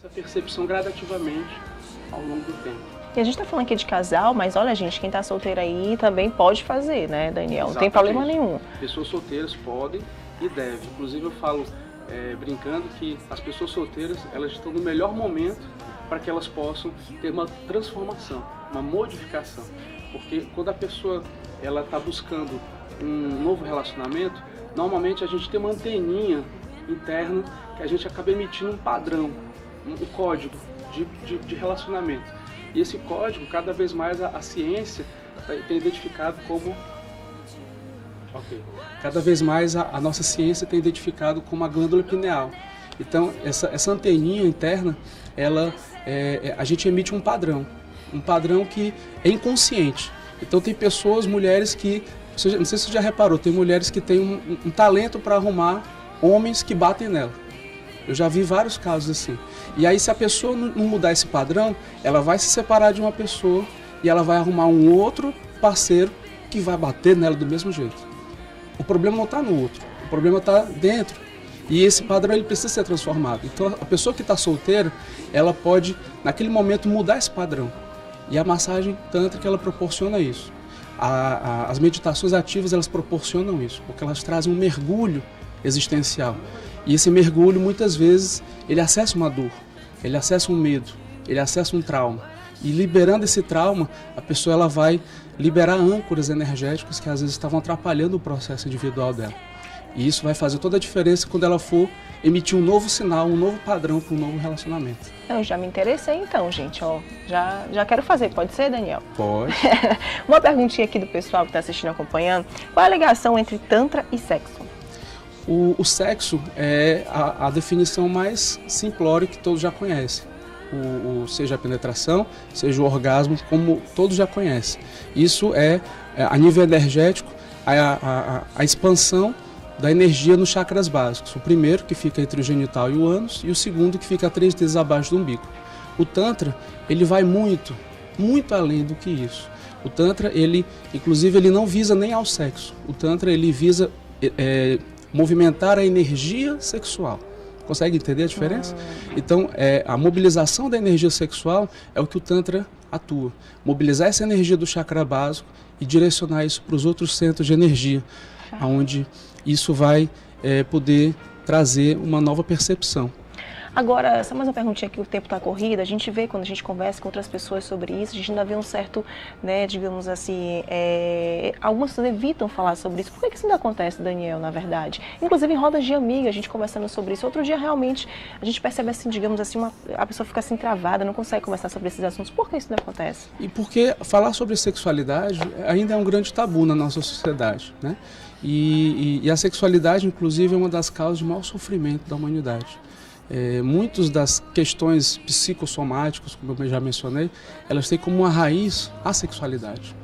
Essa percepção gradativamente ao longo do tempo. E a gente está falando aqui de casal, mas olha, gente, quem está solteiro aí também pode fazer, né, Daniel? Não tem problema nenhum. Pessoas solteiras podem e devem. Inclusive eu falo brincando que as pessoas solteiras, elas estão no melhor momento para que elas possam ter uma transformação, uma modificação. Porque quando a pessoa ela está buscando um novo relacionamento, normalmente a gente tem uma anteninha interna que a gente acaba emitindo um padrão, um código de relacionamento. E esse código, cada vez mais a ciência tem identificado como... Cada vez mais a nossa ciência tem identificado como a glândula pineal. Então, essa anteninha interna, a gente emite um padrão que é inconsciente. Então, tem pessoas, mulheres que, não sei se você já reparou, tem mulheres que têm um talento para arrumar homens que batem nela. Eu já vi vários casos assim. E aí, se a pessoa não mudar esse padrão, ela vai se separar de uma pessoa e ela vai arrumar um outro parceiro que vai bater nela do mesmo jeito. O problema não está no outro, o problema está dentro. E esse padrão ele precisa ser transformado. Então, a pessoa que está solteira, ela pode, naquele momento, mudar esse padrão. E a massagem tântrica, ela proporciona isso. As meditações ativas, elas proporcionam isso, porque elas trazem um mergulho existencial. E esse mergulho, muitas vezes, ele acessa uma dor, ele acessa um medo, ele acessa um trauma. E liberando esse trauma, a pessoa ela vai liberar âncoras energéticas que às vezes estavam atrapalhando o processo individual dela. E isso vai fazer toda a diferença quando ela for emitir um novo sinal, um novo padrão para um novo relacionamento. Eu já me interessei então, gente. Ó, já quero fazer. Pode ser, Daniel? Pode. Uma perguntinha aqui do pessoal que está assistindo e acompanhando. Qual é a ligação entre Tantra e sexo? O sexo é a definição mais simplória que todos já conhecem. Seja a penetração, seja o orgasmo, como todos já conhecem. Isso é, a nível energético, a expansão da energia nos chakras básicos. O primeiro, que fica entre o genital e o ânus, e o segundo, que fica 3 dedos abaixo do umbigo. O Tantra, ele vai muito, muito além do que isso. O Tantra, inclusive, ele não visa nem ao sexo. O Tantra, ele visa movimentar a energia sexual. Consegue entender a diferença? Então, a mobilização da energia sexual é o que o Tantra atua. Mobilizar essa energia do chakra básico e direcionar isso para os outros centros de energia, onde isso vai poder trazer uma nova percepção. Agora, só mais uma perguntinha aqui, o tempo está corrido, a gente vê quando a gente conversa com outras pessoas sobre isso, a gente ainda vê um certo, né, digamos assim, algumas pessoas evitam falar sobre isso. Por que isso ainda acontece, Daniel, na verdade? Inclusive em rodas de amiga, a gente conversando sobre isso. Outro dia, realmente, a gente percebe assim, digamos assim, a pessoa fica assim travada, não consegue conversar sobre esses assuntos. Por que isso não acontece? E porque falar sobre sexualidade ainda é um grande tabu na nossa sociedade, né? E a sexualidade, inclusive, é uma das causas de maior sofrimento da humanidade. Muitas das questões psicossomáticas, como eu já mencionei, elas têm como uma raiz a sexualidade.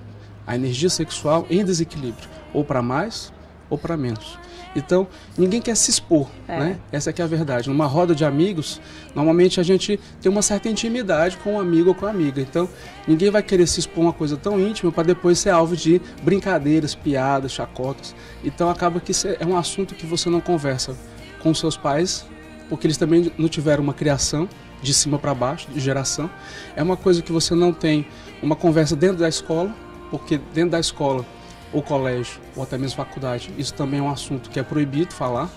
A energia sexual em desequilíbrio, ou para mais ou para menos. Então, ninguém quer se expor, né? Essa que é a verdade. Numa roda de amigos, normalmente a gente tem uma certa intimidade com um amigo ou com a amiga. Então, ninguém vai querer se expor a uma coisa tão íntima para depois ser alvo de brincadeiras, piadas, chacotas. Então, acaba que isso é um assunto que você não conversa com seus pais, porque eles também não tiveram uma criação de cima para baixo, de geração. É uma coisa que você não tem uma conversa dentro da escola, porque dentro da escola, ou colégio, ou até mesmo faculdade, isso também é um assunto que é proibido falar.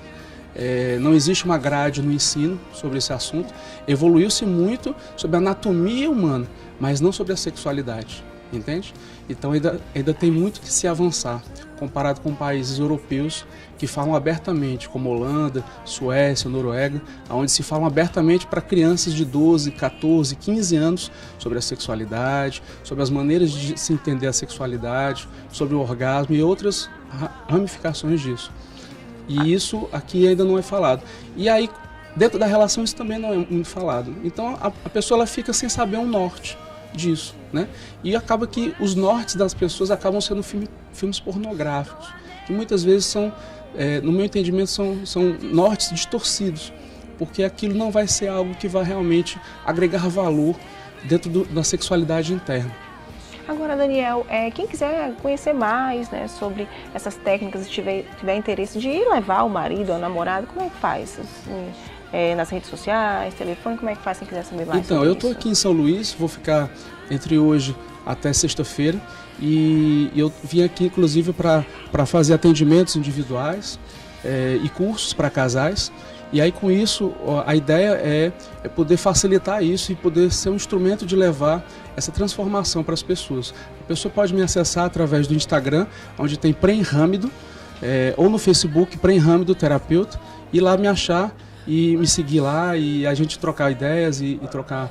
Não existe uma grade no ensino sobre esse assunto. Evoluiu-se muito sobre a anatomia humana, mas não sobre a sexualidade, entende? Então ainda tem muito que se avançar, comparado com países europeus que falam abertamente, como Holanda, Suécia, Noruega, onde se falam abertamente para crianças de 12, 14, 15 anos sobre a sexualidade, sobre as maneiras de se entender a sexualidade, sobre o orgasmo e outras ramificações disso. E isso aqui ainda não é falado. E aí, dentro da relação, isso também não é muito falado. Então, a pessoa ela fica sem saber um norte disso, né? E acaba que os nortes das pessoas acabam sendo filmes pornográficos, que muitas vezes são, no meu entendimento, são nortes distorcidos, porque aquilo não vai ser algo que vai realmente agregar valor dentro da sexualidade interna. Agora, Daniel, quem quiser conhecer mais, né, sobre essas técnicas, se tiver interesse de ir levar o marido ou o namorado, como é que faz? Assim, nas redes sociais, telefone, como é que faz quem quiser saber mais Então, sobre eu estou isso? aqui em São Luís, vou ficar entre hoje até sexta-feira e eu vim aqui inclusive para fazer atendimentos individuais e cursos para casais. E aí com isso a ideia é poder facilitar isso e poder ser um instrumento de levar essa transformação para as pessoas. A pessoa pode me acessar através do Instagram, onde tem Prem Râmido, ou no Facebook Prem Râmido Terapeuta, e lá me achar e me seguir lá e a gente trocar ideias e trocar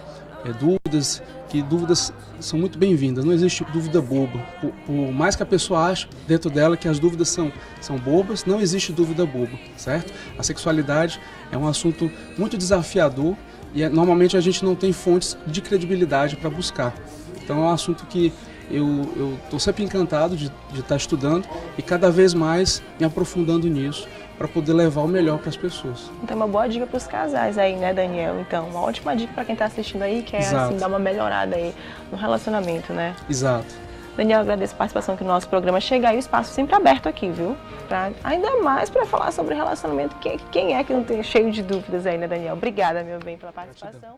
dúvidas, que dúvidas são muito bem-vindas, não existe dúvida boba. Por mais que a pessoa ache dentro dela que as dúvidas são bobas, não existe dúvida boba, certo? A sexualidade é um assunto muito desafiador e normalmente a gente não tem fontes de credibilidade para buscar. Então é um assunto que eu estou sempre encantado de estar estudando e cada vez mais me aprofundando nisso, para poder levar o melhor para as pessoas. Então, uma boa dica para os casais aí, né, Daniel? Então, uma ótima dica para quem está assistindo aí, que é assim, dar uma melhorada aí no relacionamento, né? Exato. Daniel, agradeço a participação aqui no nosso programa. Chega aí, o espaço sempre aberto aqui, viu? Ainda mais para falar sobre relacionamento. Quem é que não tem cheio de dúvidas aí, né, Daniel? Obrigada, meu bem, pela participação.